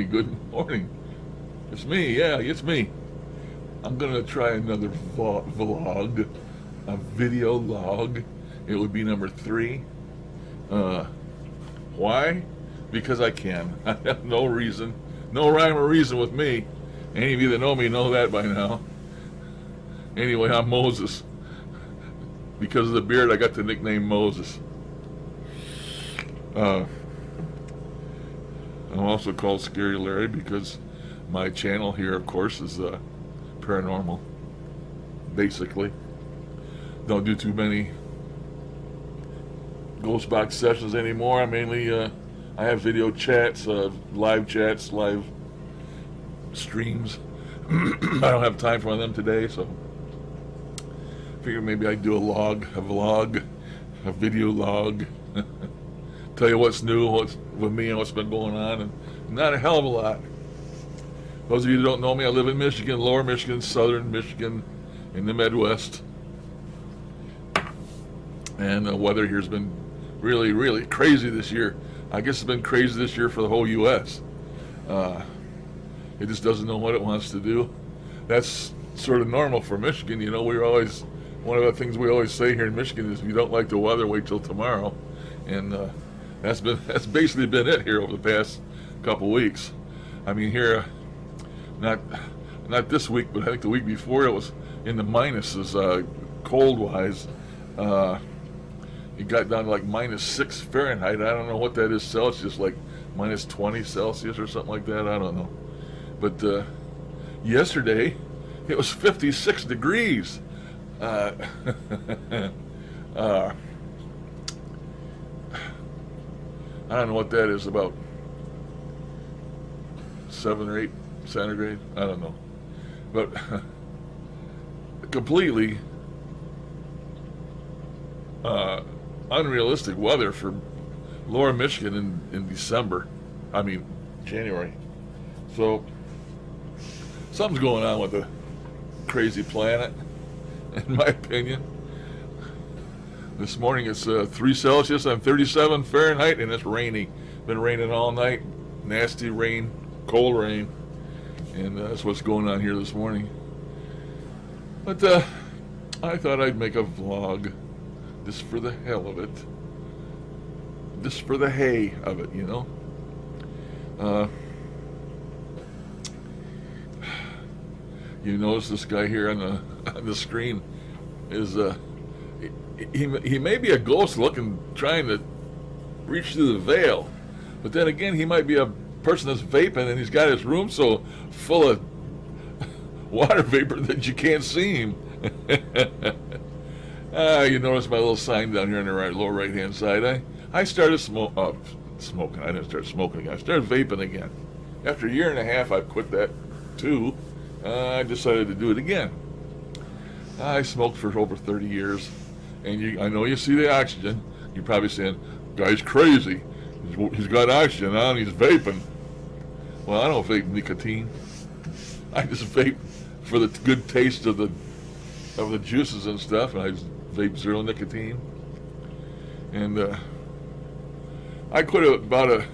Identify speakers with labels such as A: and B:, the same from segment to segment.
A: good morning. It's me, yeah, it's me. I'm gonna try another vlog, a video log. It would be number 3. Why? Because I can. I have no reason, no rhyme or reason with me. Any of you that know me know that by now. Anyway, I'm Moses. Because of the beard, I got the nickname Moses. I'm also called Scary Larry because my channel here, of course, is paranormal. Basically, don't do too many ghost box sessions anymore. I mainly I have video chats, live streams. I don't have time for them today, so figure maybe I'd do a vlog, a video log. Tell you what's new, what's with me and what's been going on, and not a hell of a lot. Those of you who don't know me, I live in Michigan, lower Michigan, southern Michigan, in the Midwest. And the weather here's been really, really crazy this year. I guess it's been crazy this year for the whole U.S. It just doesn't know what it wants to do. That's sort of normal for Michigan. You know, one of the things we always say here in Michigan is if you don't like the weather, wait till tomorrow. And that's basically been it here over the past couple weeks. I mean, here, not this week, but I think the week before it was in the minuses, cold-wise. It got down to like -6 Fahrenheit. I don't know what that is Celsius, like -20 Celsius or something like that. I don't know. But yesterday, it was 56 degrees. I don't know what that is, about 7 or 8 centigrade. I don't know. But completely unrealistic weather for lower Michigan in December. I mean, January. So something's going on with the crazy planet, in my opinion. This morning it's 3 Celsius and 37 Fahrenheit, and it's rainy. Been raining all night. Nasty rain, cold rain. And that's what's going on here this morning. But I thought I'd make a vlog just for the hell of it. Just for the hay of it, you know. You notice this guy here on the screen is he may be a ghost trying to reach through the veil, but then again he might be a person that's vaping and he's got his room so full of water vapor that you can't see him. You notice my little sign down here on the lower right hand side. I started smoking. I didn't start smoking. I started vaping again. After a year and a half, I quit that too. I decided to do it again. I smoked for over 30 years, and I know you see the oxygen. You're probably saying, "Guy's crazy. He's got oxygen on. He's vaping." Well, I don't vape nicotine. I just vape for the good taste of the juices and stuff, and I just vape zero nicotine. And I quit about a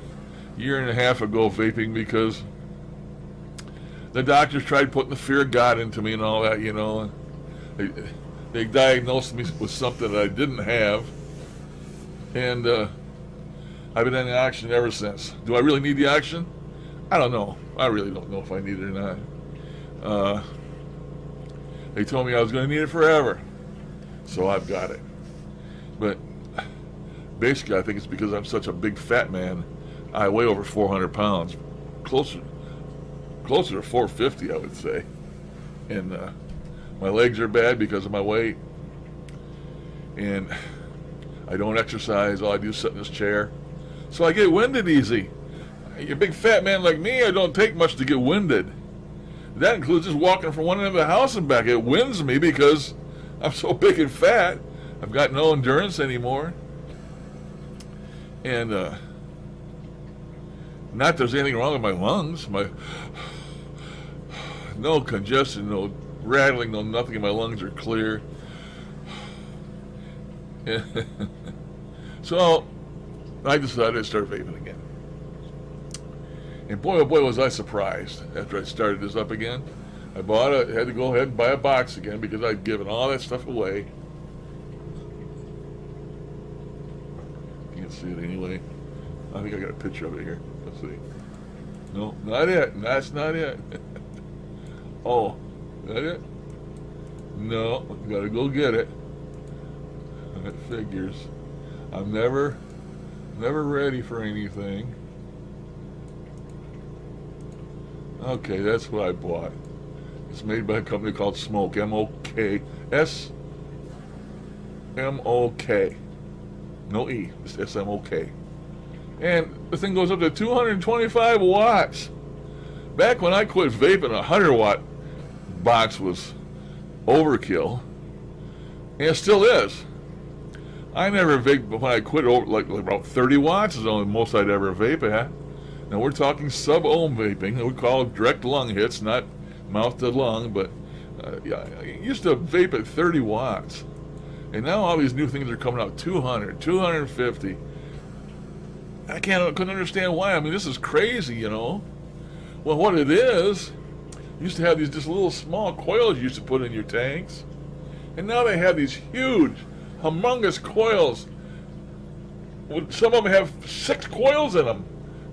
A: year and a half ago vaping because the doctors tried putting the fear of God into me and all that, you know. They diagnosed me with something that I didn't have, and I've been on the oxygen ever since. Do I really need the oxygen? I don't know. I really don't know if I need it or not. They told me I was going to need it forever, so I've got it. But basically, I think it's because I'm such a big fat man. I weigh over 400 pounds, closer to 450, I would say. And my legs are bad because of my weight. And I don't exercise. All I do is sit in this chair. So I get winded easy. A big fat man like me, I don't take much to get winded. That includes just walking from one end of the house and back. It winds me because I'm so big and fat. I've got no endurance anymore. And not there's anything wrong with my lungs. No congestion, no rattling, no nothing. My lungs are clear. So I decided to start vaping again. And boy, oh boy, was I surprised after I started this up again. I had to go ahead and buy a box again because I'd given all that stuff away. Can't see it anyway. I think I got a picture of it here. Let's see. No, not it. That's not it. Oh, is that it? No, gotta go get it. That figures. I'm never ready for anything. Okay, that's what I bought. It's made by a company called Smoke, M-O-K, S-M-O-K. No E, it's S-M-O-K. And the thing goes up to 225 watts. Back when I quit vaping, a 100-watt box was overkill. And it still is. I never vaped, but when I quit, like about 30 watts is the only most I'd ever vape at. Now we're talking sub-ohm vaping. We call it direct lung hits, not mouth to lung, but yeah, I used to vape at 30 watts. And now all these new things are coming out 200, 250. I couldn't understand why. I mean, this is crazy, you know. Well, what it is, you used to have these just little small coils you used to put in your tanks. And now they have these huge, humongous coils. Some of them have 6 coils in them,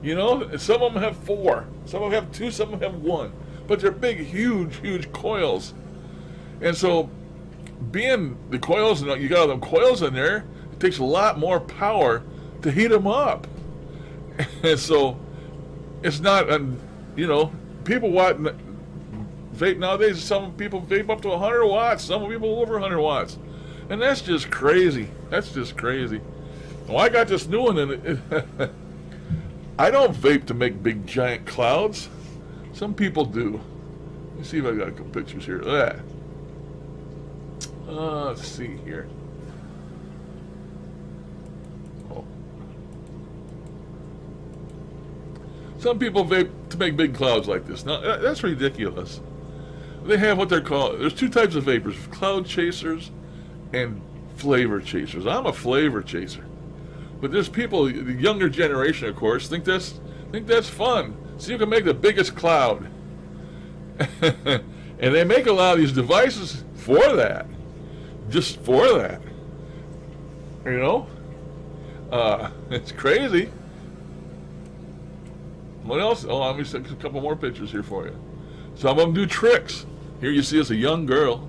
A: you know. Some of them have 4. Some of them have 2, some of them have 1. But they're big, huge coils. And so, being the coils, and you got all them coils in there, it takes a lot more power to heat them up. And so, it's not, you know, people vape nowadays. Some people vape up to 100 watts. Some people over 100 watts. And that's just crazy. That's just crazy. Well, I got this new one, and I don't vape to make big, giant clouds. Some people do. Let me see if I got a couple pictures here of that. Let's see here. Oh. Some people vape to make big clouds like this. Now, that's ridiculous. They have what they're called, there's 2 types of vapors, cloud chasers and flavor chasers. I'm a flavor chaser. But there's people, the younger generation, of course, think that's fun. So you can make the biggest cloud. And they make a lot of these devices for that. Just for that. You know? It's crazy. What else? Oh, let me take a couple more pictures here for you. Some of them do tricks. Here you see it's a young girl.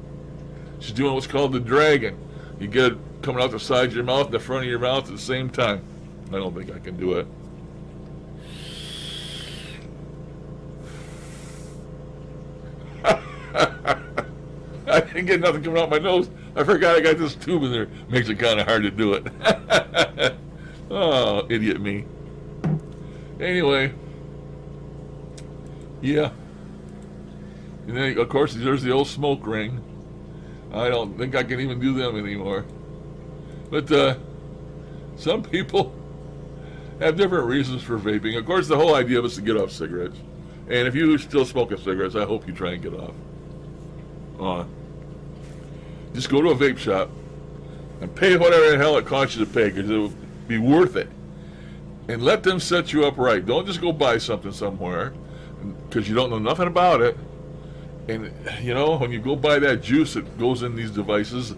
A: She's doing what's called the dragon. You get it coming out the side of your mouth and the front of your mouth at the same time. I don't think I can do it. I didn't get nothing coming out my nose. I forgot I got this tube in there. Makes it kind of hard to do it. Oh, idiot me. Anyway. Yeah. And then, of course, there's the old smoke ring. I don't think I can even do them anymore. But some people have different reasons for vaping. Of course, the whole idea was to get off cigarettes. And if you still smoking cigarettes, I hope you try and get off. Just go to a vape shop and pay whatever the hell it costs you to pay, because it will be worth it. And let them set you up right. Don't just go buy something somewhere because you don't know nothing about it. And, you know, when you go buy that juice that goes in these devices,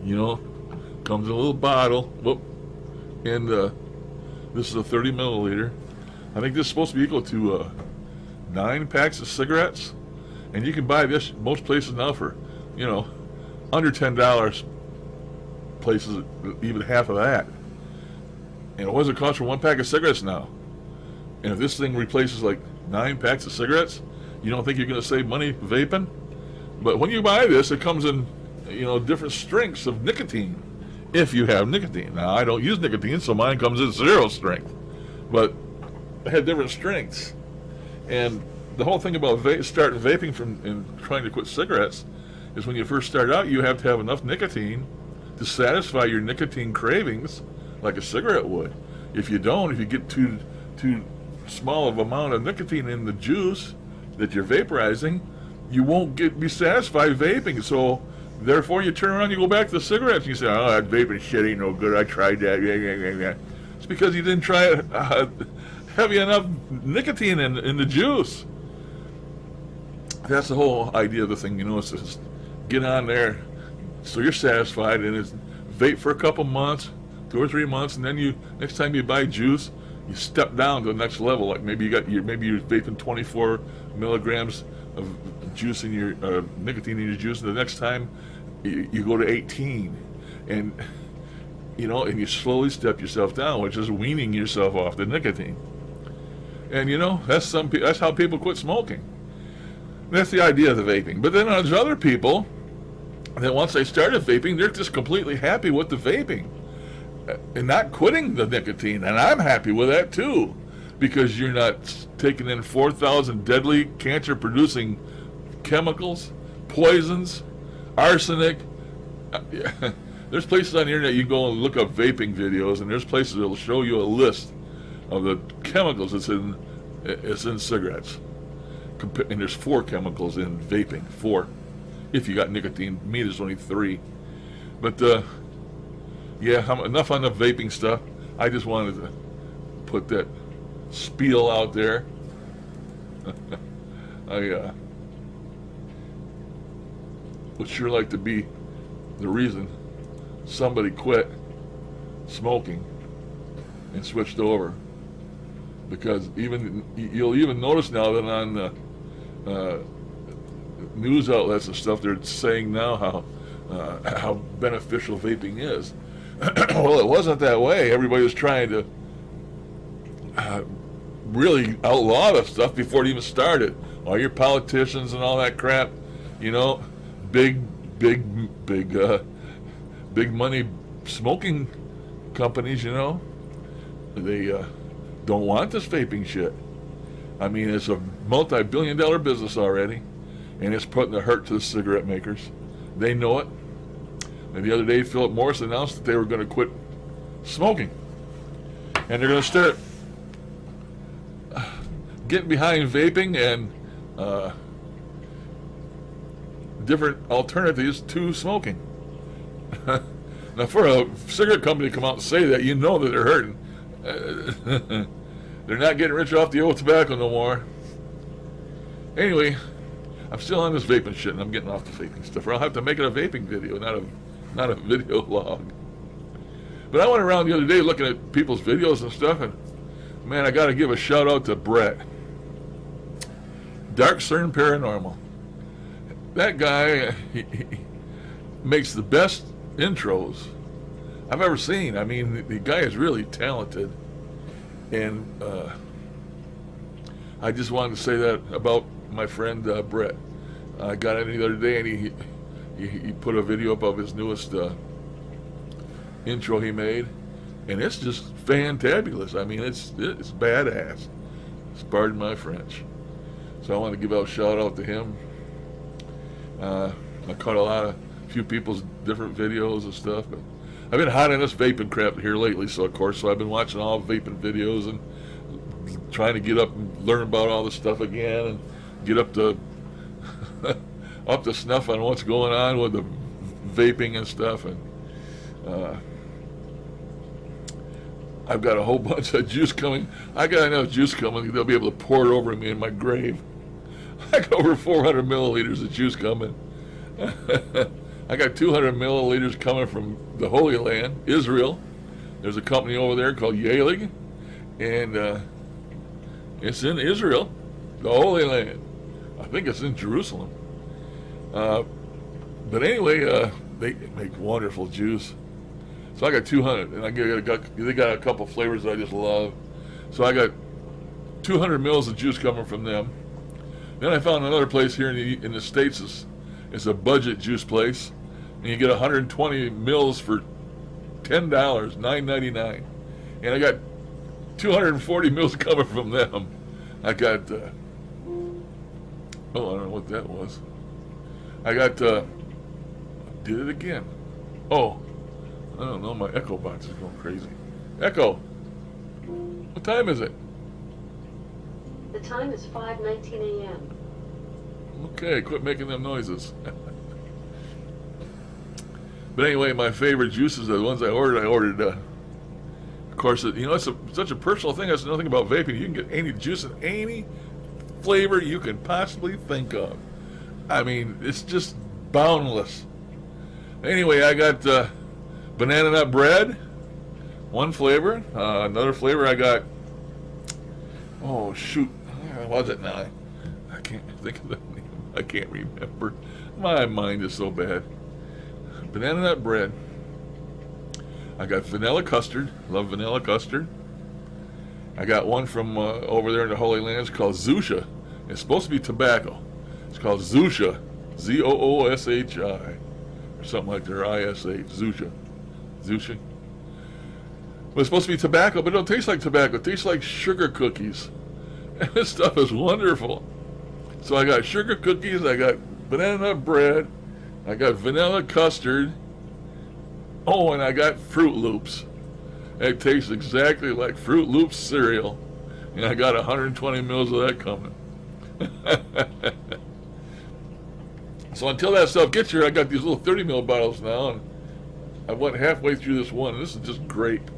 A: you know, comes in a little bottle. Whoop. And this is a 30 milliliter. I think this is supposed to be equal to 9 packs of cigarettes. And you can buy this most places now for, you know, under $10. Places even half of that. And what does it cost for 1 pack of cigarettes now? And if this thing replaces like 9 packs of cigarettes, you don't think you're going to save money vaping? But when you buy this, it comes in, you know, different strengths of nicotine, if you have nicotine. Now, I don't use nicotine, so mine comes in 0 strength. But they have different strengths. And the whole thing about starting vaping and trying to quit cigarettes is when you first start out, you have to have enough nicotine to satisfy your nicotine cravings like a cigarette would. If you don't, if you get too small of amount of nicotine in the juice that you're vaporizing, you won't be satisfied vaping. So therefore you turn around, you go back to the cigarettes, and you say, oh, that vaping shit ain't no good, I tried that. It's because you didn't try it heavy enough nicotine in the juice. That's the whole idea of the thing, you know. It's just get on there so you're satisfied, and it's vape for a couple months, 2 or 3 months, and then you next time you buy juice, you step down to the next level. Like maybe you're vaping 24 milligrams of juice in your nicotine in your juice, and the next time you go to 18, and you know, and you slowly step yourself down, which is weaning yourself off the nicotine. And you know, that's how people quit smoking. That's the idea of the vaping. But then there's other people that once they started vaping, they're just completely happy with the vaping and not quitting the nicotine. And I'm happy with that too, because you're not taking in 4,000 deadly cancer-producing chemicals, poisons, arsenic. There's places on the internet you go and look up vaping videos, and there's places that'll show you a list of the chemicals that's in cigarettes. And there's 4 chemicals in vaping. 4. If you got nicotine. Me, there's only 3. But yeah, enough on the vaping stuff. I just wanted to put that spiel out there. I would sure like to be the reason somebody quit smoking and switched over, because you'll even notice now that on the news outlets and stuff, they're saying now how beneficial vaping is. Well, it wasn't that way. Everybody was trying to really outlaw the stuff before it even started. All your politicians and all that crap, you know, big money smoking companies, you know, they don't want this vaping shit. I mean, it's a multi-billion-dollar business already, and it's putting a hurt to the cigarette makers. They know it. And the other day, Philip Morris announced that they were going to quit smoking, and they're going to start getting behind vaping and different alternatives to smoking. Now, for a cigarette company to come out and say that, you know that they're hurting. They're not getting rich off the old tobacco no more. Anyway, I'm still on this vaping shit, and I'm getting off the vaping stuff. Or I'll have to make it a vaping video, not a video log. But I went around the other day looking at people's videos and stuff, and man, I got to give a shout out to Brett. Dark CERN Paranormal. That guy, he makes the best intros I've ever seen. I mean, the guy is really talented, and I just wanted to say that about my friend Brett. I got in the other day, and he put a video up of his newest intro he made, and it's just fantabulous. I mean, it's badass. Pardon my French. So I want to give a shout out to him. I caught a few people's different videos and stuff, but I've been hot on this vaping crap here lately, so I've been watching all vaping videos and trying to get up and learn about all this stuff again and get up to up to snuff on what's going on with the vaping and stuff. And I've got a whole bunch of juice coming. I got enough juice coming, they'll be able to pour it over me in my grave. I got over 400 milliliters of juice coming. I got 200 milliliters coming from the Holy Land, Israel. There's a company over there called Yaelig, and it's in Israel, the Holy Land. I think it's in Jerusalem. But anyway, they make wonderful juice. So I got 200, and they got a couple flavors that I just love. So I got 200 mils of juice coming from them. Then I found another place here in the States. It's a budget juice place, and you get 120 mils for $10, $9.99. And I got 240 mils coming from them. I got, I don't know what that was. I got, did it again. Oh, I don't know, my Echo box is going crazy. Echo, what time is it?
B: The time is 5:19 a.m.
A: Okay, quit making them noises. But anyway, my favorite juices are the ones I ordered. Of course, it's such a personal thing. That's another thing about vaping. You can get any juice in any flavor you can possibly think of. I mean, it's just boundless. Anyway, I got banana nut bread, one flavor. Another flavor I got, oh shoot, what was it now? I can't think of the name. I can't remember. My mind is so bad. Banana nut bread. I got vanilla custard. Love vanilla custard. I got one from over there in the Holy Land. It's called Zusha. It's supposed to be tobacco. It's called Zusha. Zooshi. Or something like their ISH. Zusha. Zusha. Well, it's supposed to be tobacco, but it don't taste like tobacco. It tastes like sugar cookies. And this stuff is wonderful. So I got sugar cookies. I got banana nut bread. I got vanilla custard. Oh, and I got Fruit Loops. It tastes exactly like Fruit Loops cereal. And I got 120 mils of that coming. So until that stuff gets here, I got these little 30 mil bottles now. And I went halfway through this one. And this is just grape.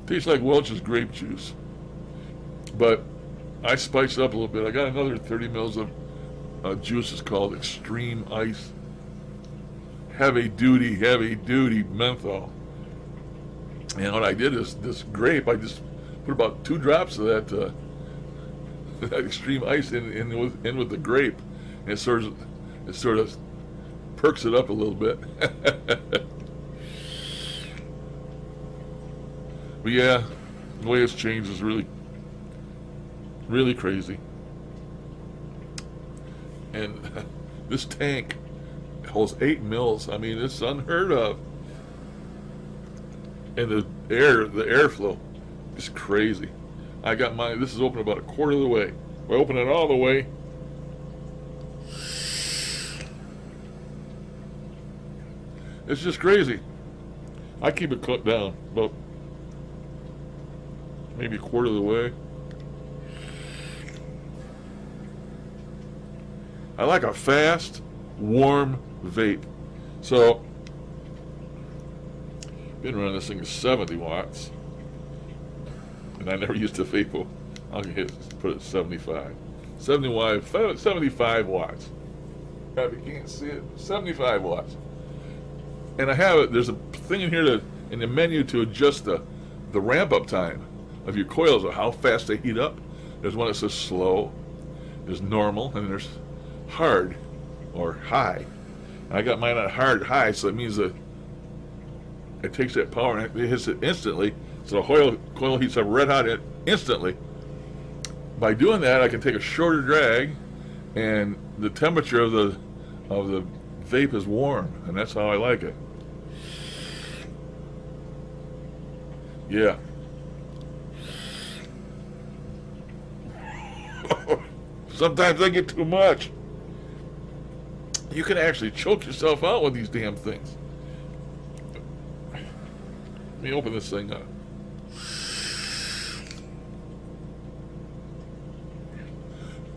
A: Tastes like Welch's grape juice. But I spiced it up a little bit. I got another 30 mils of juice. Is called Extreme Ice. Heavy duty menthol. And what I did is this grape, I just put about 2 drops of that Extreme Ice in with the grape, and it sort of perks it up a little bit. But yeah, the way it's changed is really, really crazy. And this tank holds 8 mils. I mean, it's unheard of. And the airflow is crazy. I got mine. This is open about a quarter of the way. If I open it all the way, it's just crazy. I keep it cut down about maybe a quarter of the way. I like a fast, warm vape. So, been running this thing at 70 watts. And I never used to vape. I'll put it at 75. 75 watts. If you can't see it, 75 watts. And I have it, there's a thing in here in the menu to adjust the ramp up time of your coils, or how fast they heat up. There's one that says slow, there's normal, and there's hard or high. And I got mine on high, so it means that it takes that power and it hits it instantly. So the coil heats up red hot instantly. By doing that, I can take a shorter drag, and the temperature of the vape is warm, and that's how I like it. Yeah. Sometimes I get too much. You can actually choke yourself out with these damn things. Let me open this thing up.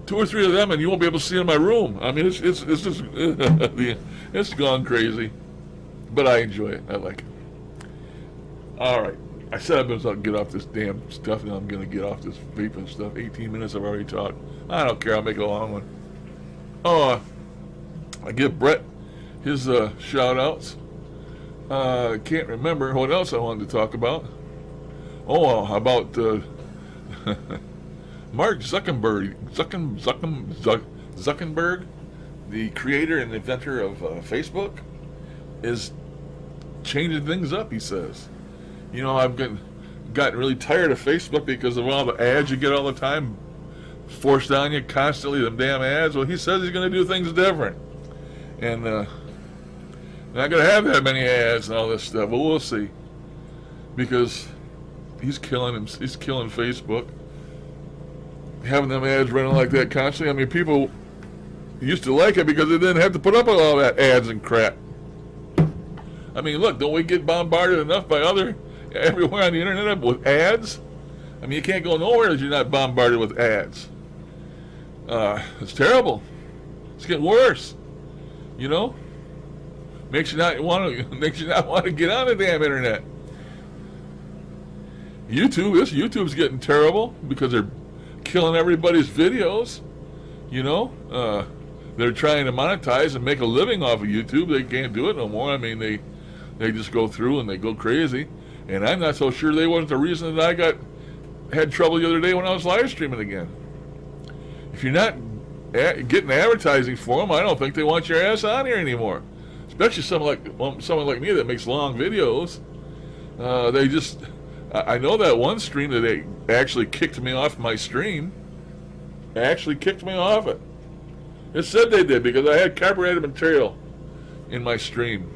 A: Two or three of them, and you won't be able to see in my room. I mean, it's just it's gone crazy, but I enjoy it. I like it. All right, I said I was going to get off this damn stuff. Now I'm going to get off this vaping stuff. 18 minutes I've already talked. I don't care. I'll make it a long one. Oh, I give Brett his shout outs. Can't remember what else I wanted to talk about. Oh, about Mark Zuckerberg, the creator and inventor of Facebook, is changing things up, he says. You know, I've gotten really tired of Facebook because of all the ads you get all the time, forced on you constantly, them damn ads. Well, he says he's going to do things different. And not going to have that many ads and all this stuff, but we'll see. Because he's killing Facebook. Having them ads running like that constantly. I mean, people used to like it because they didn't have to put up with all that ads and crap. I mean, look, don't we get bombarded enough by everywhere on the internet with ads? I mean, you can't go nowhere if you're not bombarded with ads. It's terrible. It's getting worse. You know? Makes you not want to get on the damn internet. YouTube's getting terrible because they're killing everybody's videos. You know, they're trying to monetize and make a living off of YouTube. They can't do it no more. I mean, they just go through and they go crazy. And I'm not so sure they wasn't the reason that I had trouble the other day when I was live streaming again. If you're not getting advertising for them, I don't think they want your ass on here anymore. Especially someone like me that makes long videos. I know that one stream that they actually kicked me off my stream. Actually kicked me off it. It said they did because I had copyrighted material in my stream.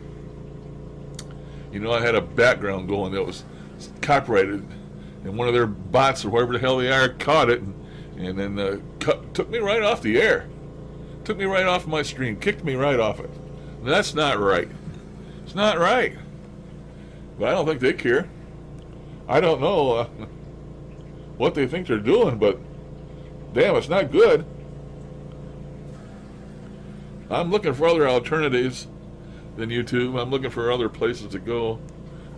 A: You know, I had a background going that was copyrighted, and one of their bots or whoever the hell they are caught it, and then took me right off the air. Took me right off my stream. Kicked me right off it. That's not right. It's not right. But I don't think they care. I don't know what they think they're doing, but damn, it's not good. I'm looking for other alternatives than YouTube. I'm looking for other places to go.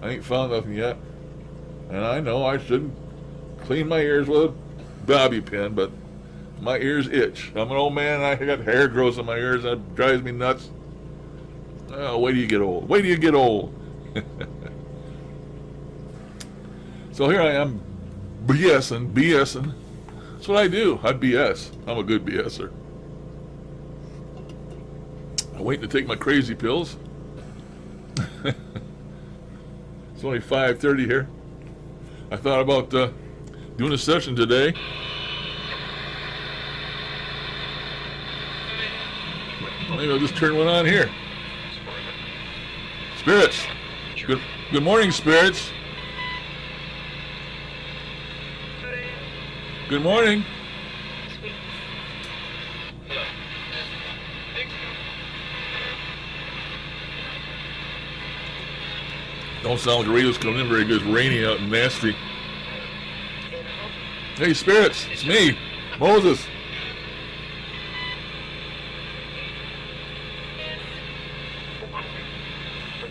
A: I ain't found nothing yet. And I know I should clean my ears with a bobby pin, but my ears itch. I'm an old man and I got hair grows in my ears and it drives me nuts. Oh, wait till you get old. Wait till you get old. So here I am BSing. That's what I do. I BS. I'm a good BSer. I'm waiting to take my crazy pills. It's only 5:30 here. I thought about doing a session today. Maybe I'll just turn one on here. Spirits. Good morning, spirits. Good morning. Don't sound like the radio's coming in very good. It's rainy out and nasty. Hey, spirits, it's me, Moses.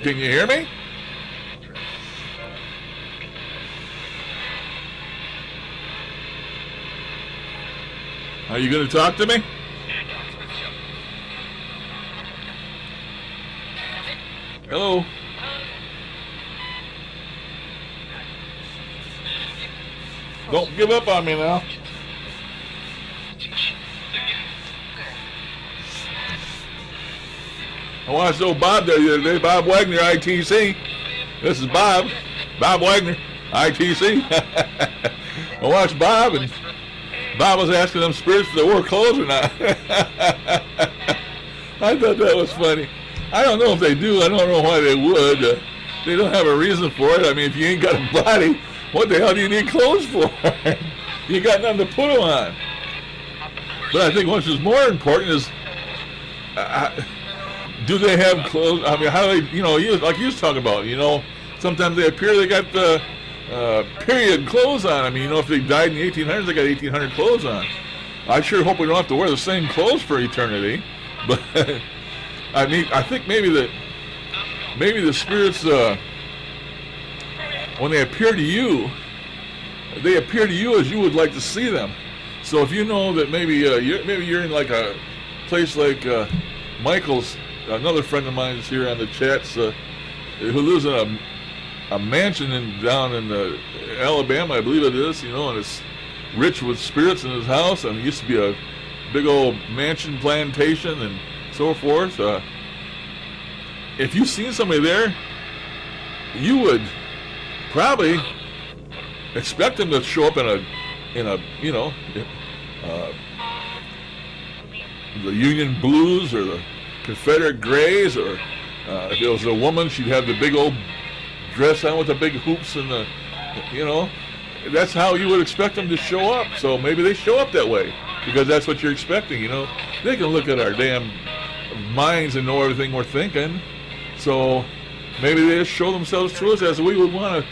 A: Can you hear me? Are you going to talk to me? Hello? Don't give up on me now. I watched old Bob there the other day, Bob Wagner, ITC. This is Bob Wagner, ITC. I watched Bob, and Bob was asking them spirits if they wore clothes or not. I thought that was funny. I don't know if they do. I don't know why they would. They don't have a reason for it. I mean, if you ain't got a body, what the hell do you need clothes for? You got nothing to put them on. But I think what's more important is, do they have clothes? I mean, how do they, like you was talking about, sometimes they appear they got the period clothes on. I mean, if they died in the 1800s, they got 1800 clothes on. I sure hope we don't have to wear the same clothes for eternity. But I mean, I think maybe the spirits, when they appear to you as you would like to see them. So if you know that maybe you're in like a place like Michael's, another friend of mine is here on the chats, who lives in a mansion down in Alabama, I believe it is, and it's rich with spirits in his house, and it used to be a big old mansion plantation and so forth. If you've seen somebody there, you would probably expect them to show up in a the Union Blues or the Confederate Grays, or if it was a woman, she'd have the big old dress on with the big hoops and that's how you would expect them to show up. So maybe they show up that way because that's what you're expecting. They can look at our damn minds and know everything we're thinking. So maybe they just show themselves to us as we would want to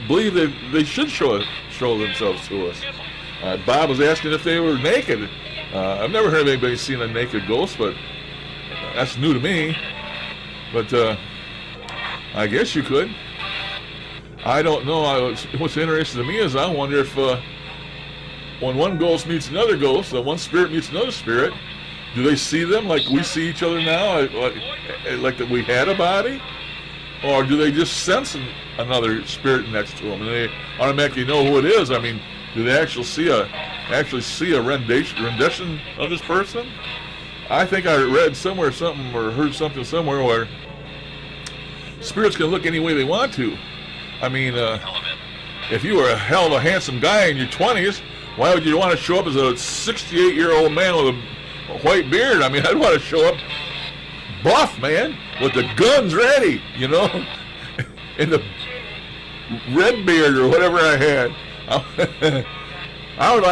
A: believe that they should show themselves to us. Bob was asking if they were naked. I've never heard of anybody seeing a naked ghost, but that's new to me. But I guess you could. I don't know. What's interesting to me is I wonder if when one ghost meets another ghost, one spirit meets another spirit, do they see them like we see each other now, like that we had a body? Or do they just sense another spirit next to them and they automatically know who it is? I mean, do they actually see a rendition of this person? I think I read somewhere something or heard something somewhere where spirits can look any way they want to. I mean, if you were a hell of a handsome guy in your 20s, why would you want to show up as a 68-year-old man with a white beard? I mean, I'd want to show up buff, man, with the guns ready, you know, and the red beard or whatever I had. I would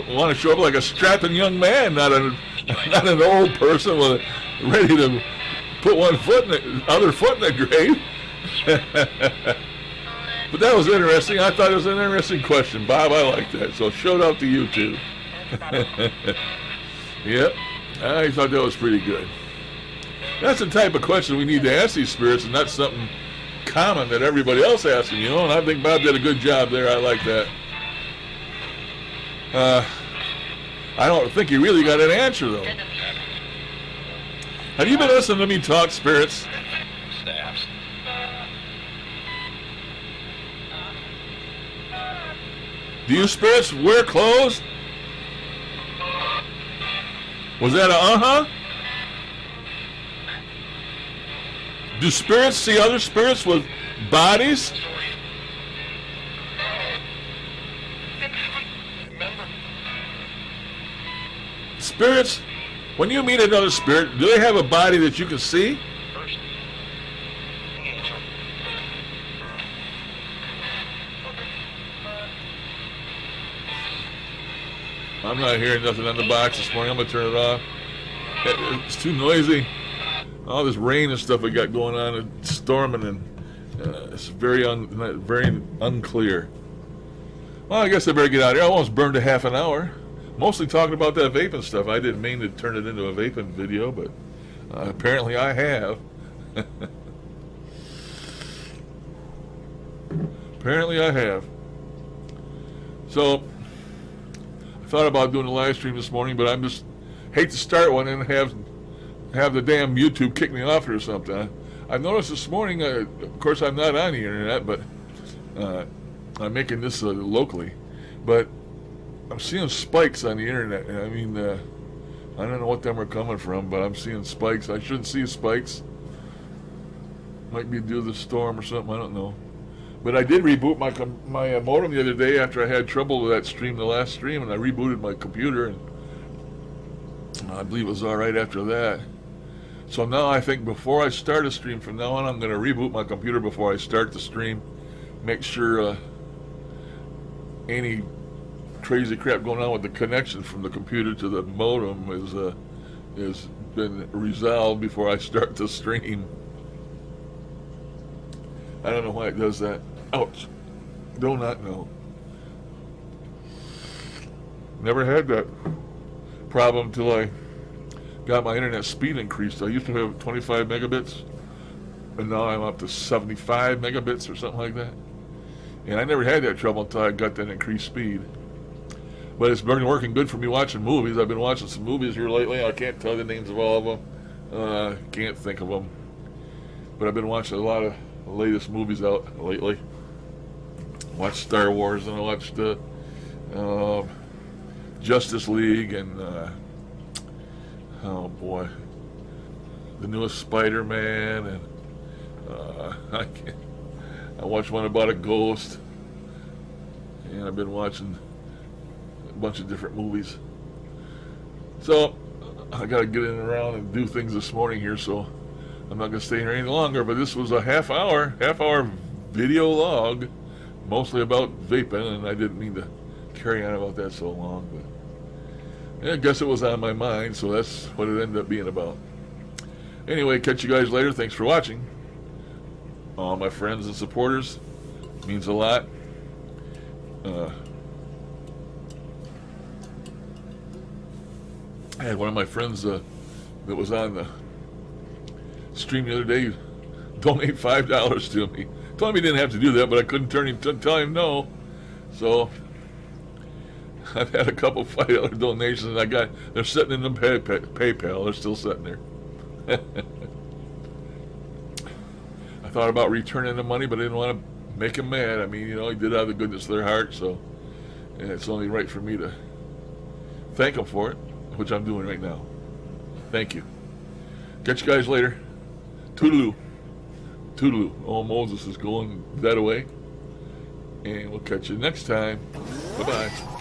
A: want to show up like a strapping young man, not an old person ready to put one foot in the other foot in the grave. But that was interesting. I thought it was an interesting question, Bob. I like that. So shout out to you too. Yep, I thought that was pretty good. That's the type of question we need to ask these spirits, and not something common that everybody else asks them, you know. And I think Bob did a good job there. I like that. I don't think you really got an answer though. Have you been listening to me talk, spirits? Do you spirits wear clothes? Was that a uh-huh? Do spirits see other spirits with bodies? Spirits, when you meet another spirit, do they have a body that you can see? I'm not hearing nothing on the box this morning. I'm going to turn it off. It's too noisy. All this rain and stuff we got going on, and storming, and it's very unclear. Well, I guess I better get out of here. I almost burned a half an hour. Mostly talking about that vaping stuff. I didn't mean to turn it into a vaping video, but apparently I have. Apparently I have. So, I thought about doing a live stream this morning, but I'm just hate to start one and have the damn YouTube kick me off or something. I noticed this morning, of course I'm not on the internet, but I'm making this locally, but I'm seeing spikes on the internet. I mean, I don't know what them are coming from, but I'm seeing spikes. I shouldn't see spikes. Might be due to the storm or something, I don't know. But I did reboot my modem the other day after I had trouble with that stream, the last stream, and I rebooted my computer, and I believe it was all right after that. So now I think before I start a stream from now on, I'm going to reboot my computer before I start the stream. Make sure any crazy crap going on with the connection from the computer to the modem is been resolved before I start the stream. I don't know why it does that. Ouch. Do not know. Never had that problem until I got my internet speed increased. I used to have 25 megabits, and now I'm up to 75 megabits or something like that. And I never had that trouble until I got that increased speed. But it's been working good for me watching movies. I've been watching some movies here lately. I can't tell the names of all of them. Can't think of them. But I've been watching a lot of the latest movies out lately. Watched Star Wars, and I watched Justice League, and oh boy, the newest Spider-Man, and I watched one about a ghost, and I've been watching a bunch of different movies. So I got to get in and around and do things this morning here, so I'm not going to stay here any longer. But this was a half hour video log, mostly about vaping, and I didn't mean to carry on about that so long, but yeah, I guess it was on my mind, so that's what it ended up being about. Anyway, catch you guys later. Thanks for watching. All my friends and supporters, means a lot. I had one of my friends that was on the stream the other day, donate $5 to me. Told him he didn't have to do that, but I couldn't tell him no. So I've had a couple $5 donations. They're sitting in the PayPal. They're still sitting there. I thought about returning the money, but I didn't want to make him mad. I mean, he did out of the goodness of their heart, so and it's only right for me to thank him for it, which I'm doing right now. Thank you. Catch you guys later. Toodaloo. Toodaloo. Oh, Moses is going that away. And we'll catch you next time. Bye-bye.